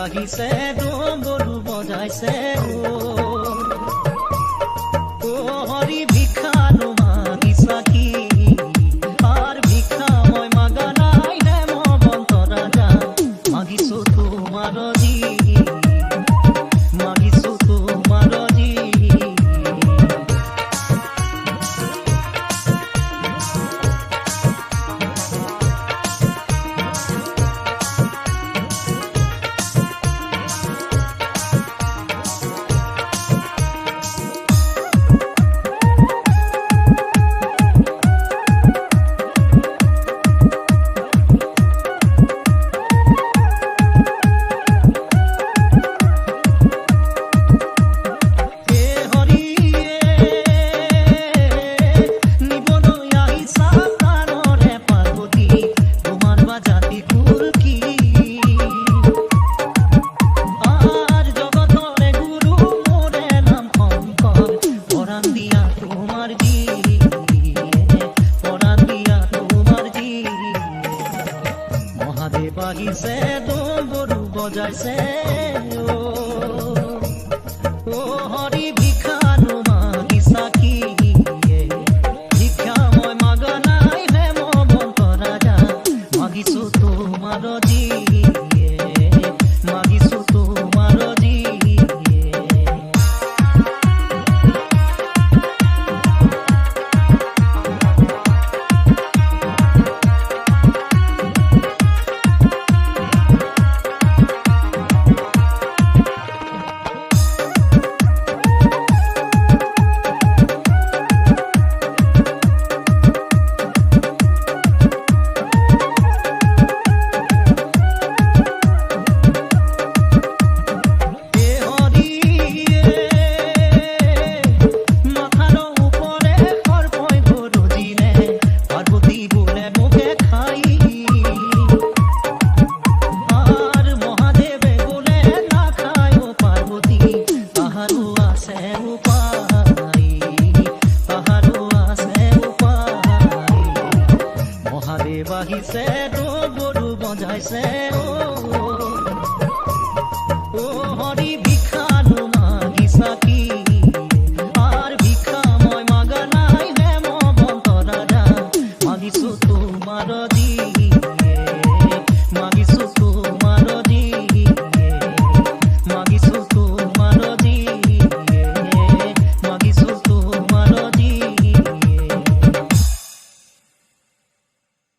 বাহিছে ডমৰু বজাইছে ও হৰি ভিক্ষা নোমাগিছা কি আর ভিক্ষা মই মাগা নাই নে মবন্ত রাজা মাগিছো তোমার জি মাগিছো তোমার জি বাহিছে ডমৰু বজাইছে ও হৰি ভিক্ষা নোমাগিছা কি ভিক্ষা মই মাগা নাই হে মবন্ত ৰাজা মাগিছো তোমাৰ জি মাগিছো তোমাৰ জি বাহিছে ডমৰু বজাইছে